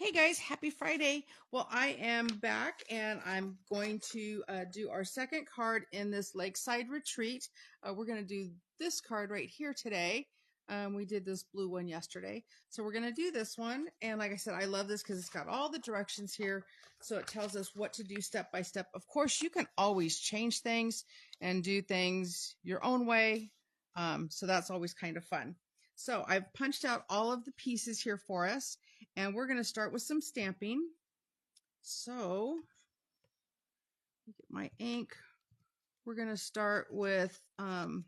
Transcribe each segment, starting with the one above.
Hey guys, happy Friday. Well, I am back and I'm going to do our second card in this Lakeside Retreat. We're going to do this card right here today. We did this blue one yesterday. So we're going to do this one. And like I said, I love this because it's got all the directions here. So it tells us what to do step by step. Of course, you can always change things and do things your own way. So that's always kind of fun. So I've punched out all of the pieces here for us. And we're going to start with some stamping. So, get my ink. We're going to start with, we're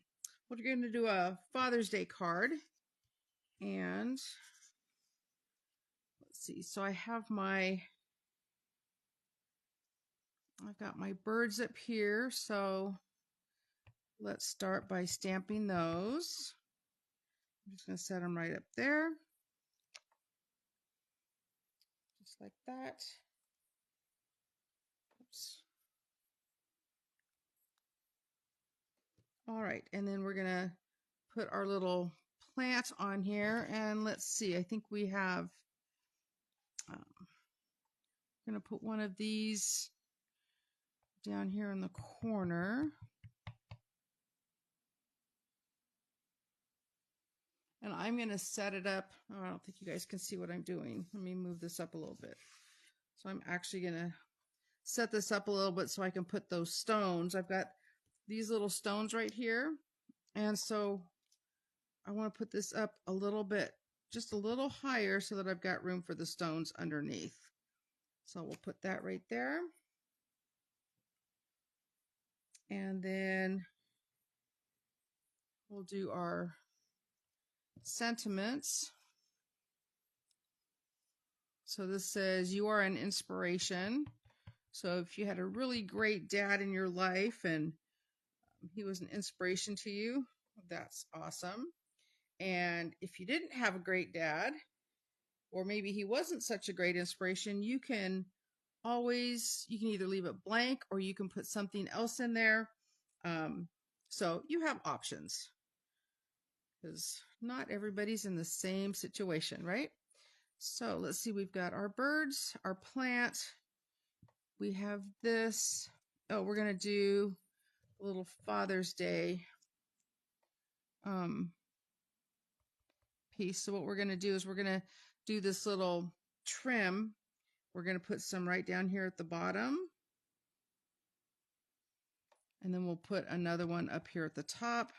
going to do a Father's Day card. And let's see. So I've got my birds up here. So let's start by stamping those. I'm just going to set them right up there. Just like that. Oops. All right, and then we're gonna put our little plant on here, and let's see, I think we have, gonna put one of these down here in the corner. And I'm gonna set it up, oh, I don't think you guys can see what I'm doing. Let me move this up a little bit. So I'm actually gonna set this up a little bit so I can put those stones. I've got these little stones right here, and so I want to put this up a little bit, just a little higher so that I've got room for the stones underneath. So we'll put that right there. And then we'll do our sentiments. So this says, you are an inspiration. So if you had a really great dad in your life and he was an inspiration to you, that's awesome. And if you didn't have a great dad, or maybe he wasn't such a great inspiration, you can either leave it blank or you can put something else in there. So you have options because not everybody's in the same situation, right? So let's see, we've got our birds, our plant, we have this. Oh, we're going to do a little Father's Day piece. So what we're going to do is we're going to do this little trim. We're going to put some right down here at the bottom. And then we'll put another one up here at the top.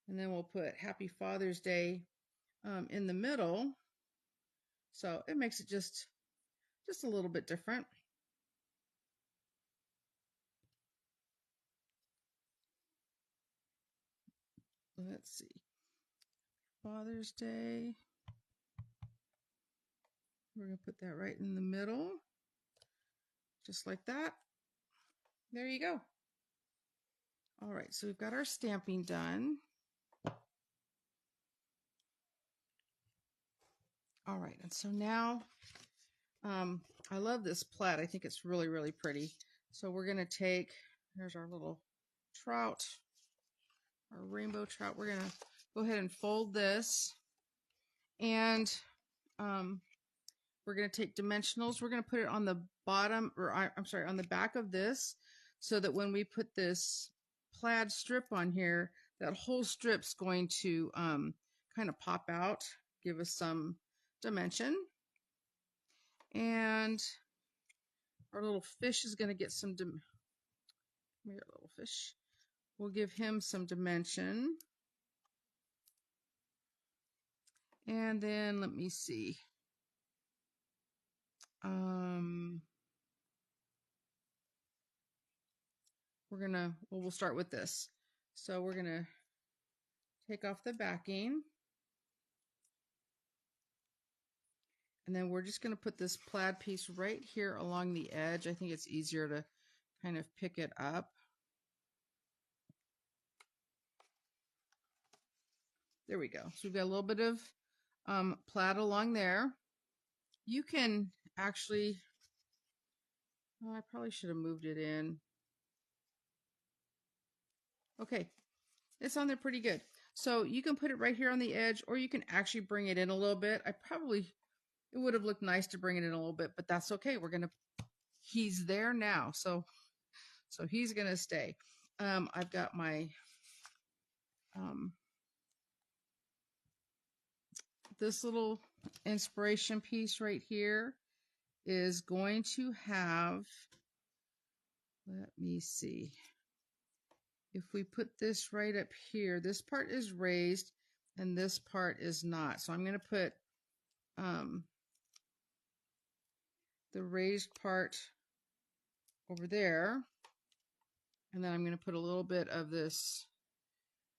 And then we'll put Happy Father's Day in the middle. So it makes it just a little bit different. Let's see. Father's Day. We're going to put that right in the middle. Just like that. There you go. All right, so we've got our stamping done. All right, and so now, I love this plaid. I think it's really, really pretty. So we're going to take, here's our little trout, our rainbow trout. We're going to go ahead and fold this. And we're going to take dimensionals. We're going to put it on the bottom, or I'm sorry, on the back of this, so that when we put this plaid strip on here, that whole strip's going to kind of pop out, give us some dimension. And our little fish is going to get some, come here, little fish. We'll give him some dimension. And then let me see. We'll start with this. So we're gonna take off the backing. And then we're just gonna put this plaid piece right here along the edge. I think it's easier to kind of pick it up. There we go. So we've got a little bit of plaid along there. You can actually, oh, I probably should have moved it in. Okay, it's on there pretty good. So you can put it right here on the edge, or you can actually bring it in a little bit. It would have looked nice to bring it in a little bit, but that's okay. He's there now. So he's going to stay. I've got my, this little inspiration piece right here is going to have, let me see. If we put this right up here, this part is raised and this part is not. So I'm going to put the raised part over there. And then I'm going to put a little bit of this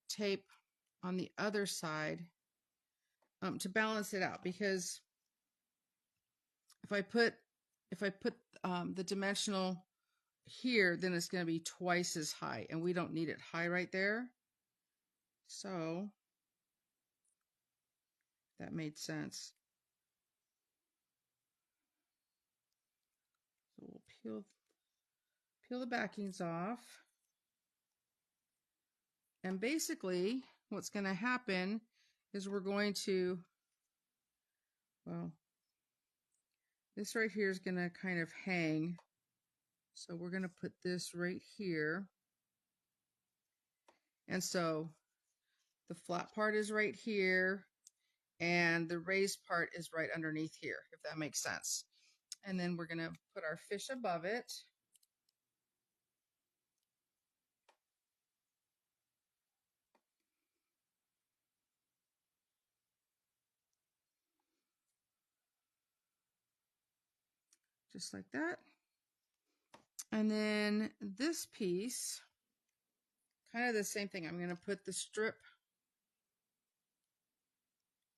tape on the other side to balance it out, because if I put the dimensional here, then it's going to be twice as high, and we don't need it high right there. So that made sense. So we'll peel the backings off, and basically what's going to happen is we're going to, well, this right here is going to kind of hang. So we're going to put this right here. And so the flat part is right here, and the raised part is right underneath here, if that makes sense. And then we're going to put our fish above it. Just like that. And then this piece, kind of the same thing. I'm going to put the strip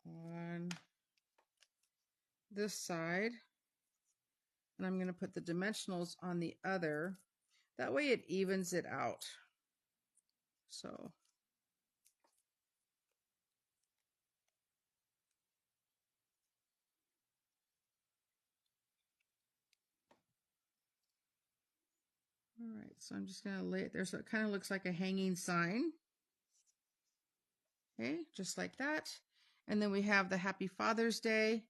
on this side, and I'm going to put the dimensionals on the other. That way it evens it out. So all right, so I'm just going to lay it there so it kind of looks like a hanging sign. Okay, just like that. And then we have the Happy Father's Day.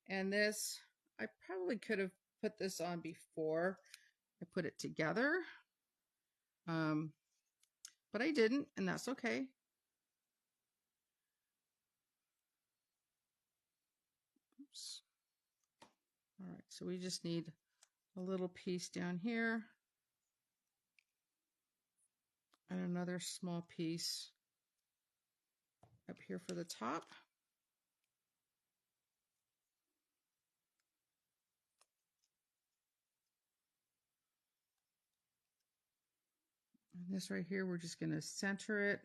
And this, I probably could have put this on before I put it together. But I didn't, and that's okay. Oops. All right, so we just need a little piece down here and another small piece up here for the top. And this right here, we're just going to center it.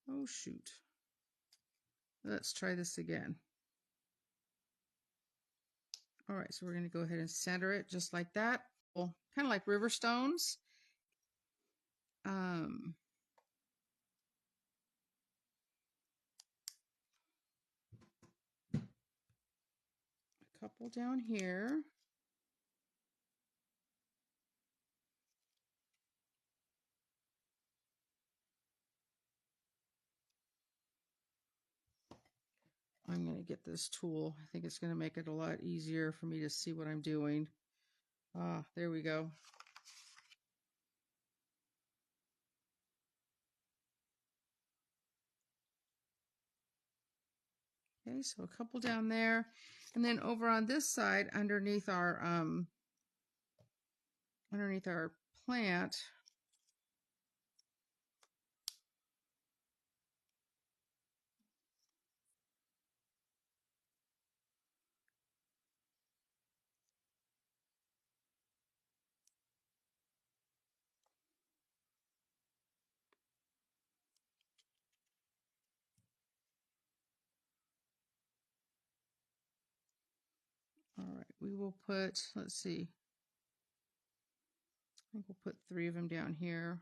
Oh, shoot. Let's try this again. All right, so we're going to go ahead and center it just like that. Well, kind of like river stones. A couple down here. I'm going to get this tool. I think it's going to make it a lot easier for me to see what I'm doing. Ah, there we go. Okay, so a couple down there. And then over on this side, underneath our plant, all right, we will put, let's see, I think we'll put 3 of them down here.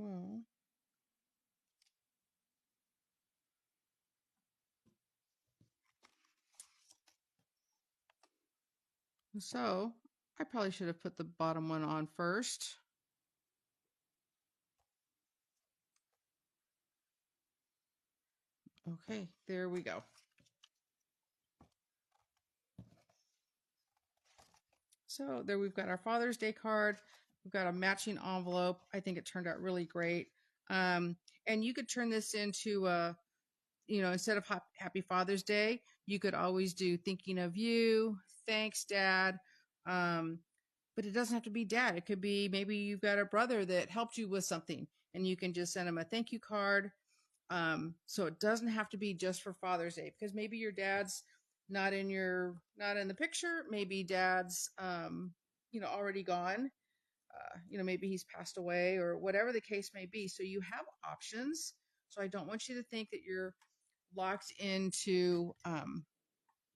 Well, so I probably should have put the bottom one on first. Okay, there we go. So there we've got our Father's Day card. We've got a matching envelope. I think it turned out really great. And you could turn this into instead of Happy Father's Day, you could always do thinking of you, thanks, Dad. But it doesn't have to be Dad. It could be maybe you've got a brother that helped you with something, and you can just send him a thank you card. So it doesn't have to be just for Father's Day, because maybe your dad's not in the picture. Maybe dad's already gone. Maybe he's passed away or whatever the case may be. So you have options. So I don't want you to think that you're locked into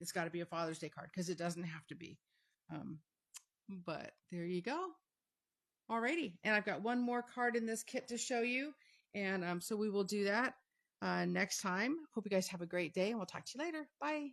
it's got to be a Father's Day card, because it doesn't have to be. Um, but there you go. Alrighty. And I've got one more card in this kit to show you. And so we will do that next time. Hope you guys have a great day, and we'll talk to you later. Bye.